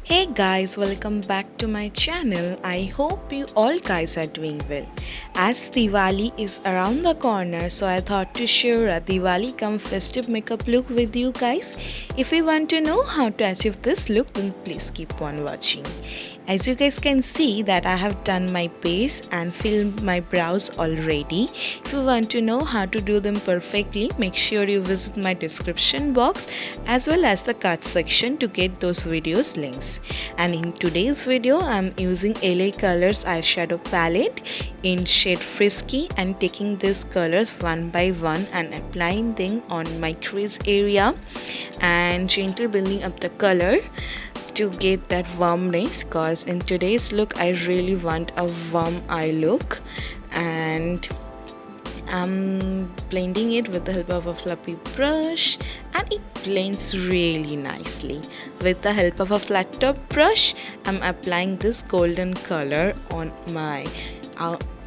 Hey guys, welcome back to my channel. I hope you all guys are doing well. As Diwali is around the corner, so I thought to share a Diwali come festive makeup look with you guys. If you want to know how to achieve this look, then please keep on watching. As you guys can see that I have done my base and filled my brows already. If you want to know how to do them perfectly, make sure you visit my description box as well as the card section to get those videos links. And in today's video, I'm using LA Colors eyeshadow palette in shade Frisky and taking these colors one by one and applying them on my crease area and gently building up the color to get that warmness, because in today's look I really want a warm eye look. And I'm blending it with the help of a fluffy brush and it blends really nicely. With the help of a flat top brush, I'm applying this golden color on my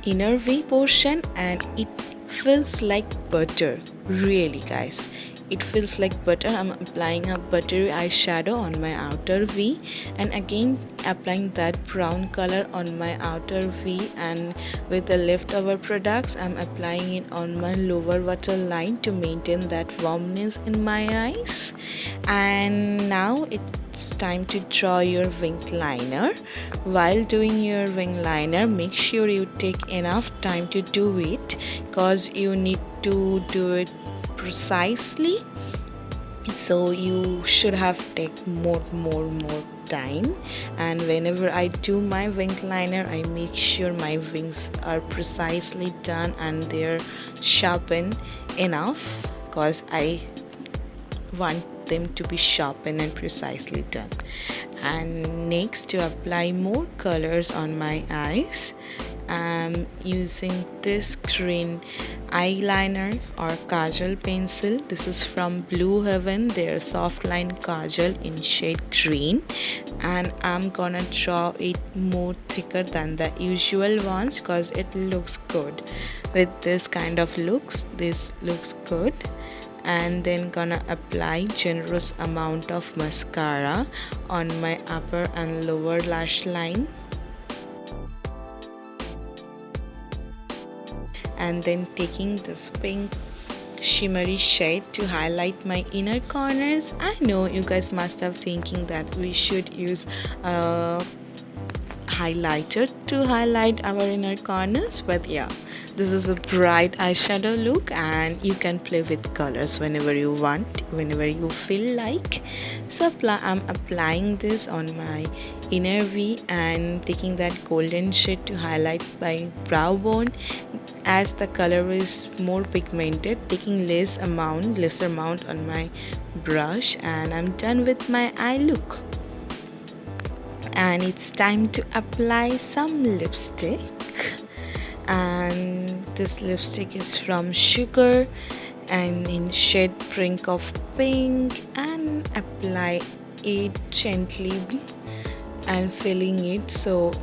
inner V portion and it feels like butter, really guys. It feels like butter. I'm applying a buttery eyeshadow on my outer V and again applying that brown color on my outer V, and with the leftover products I'm applying it on my lower waterline to maintain that warmness in my eyes. And now it's time to draw your wing liner. While doing your wing liner, make sure you take enough time to do it because you need to do it precisely, so you should have take more time. And whenever I do my wing liner, I make sure my wings are precisely done and they're sharpened enough because I want them to be sharpened and precisely done. And next, to apply more colors on my eyes, I'm using this green eyeliner or kajal pencil. This is from Blue Heaven, their soft line kajal in shade green, and I'm gonna draw it more thicker than the usual ones because it looks good with this kind of looks. This looks good. And then gonna apply generous amount of mascara on my upper and lower lash line, and then taking this pink shimmery shade to highlight my inner corners. I know you guys must have thinking that we should use a highlighter to highlight our inner corners, but yeah, this is a bright eyeshadow look and you can play with colors whenever you want, whenever you feel like. So I'm applying this on my inner V and taking that golden shade to highlight my brow bone. As the color is more pigmented, taking lesser amount on my brush, and I'm done with my eye look. And it's time to apply some lipstick, and this lipstick is from Sugar and in shade Brink of Pink, and apply it gently and filling it so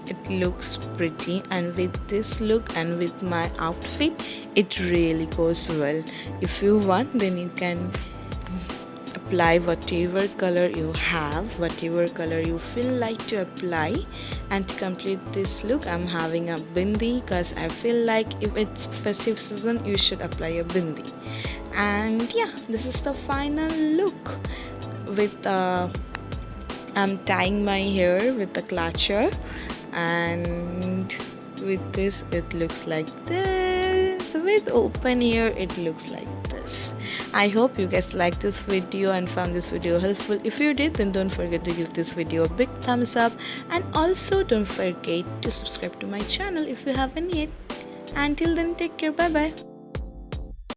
it looks pretty. And with this look and with my outfit, it really goes well. If you want, then you can apply whatever color you have, whatever color you feel like to apply. And to complete this look, I'm having a bindi because I feel like if it's festive season, you should apply a bindi. And yeah, this is the final look. With I'm tying my hair with the clutcher, and with this it looks like this. With open hair it looks like this. I hope you guys liked this video and found this video helpful. If you did, then don't forget to give this video a big thumbs up, and also don't forget to subscribe to my channel if you haven't yet. Until then, take care. Bye bye.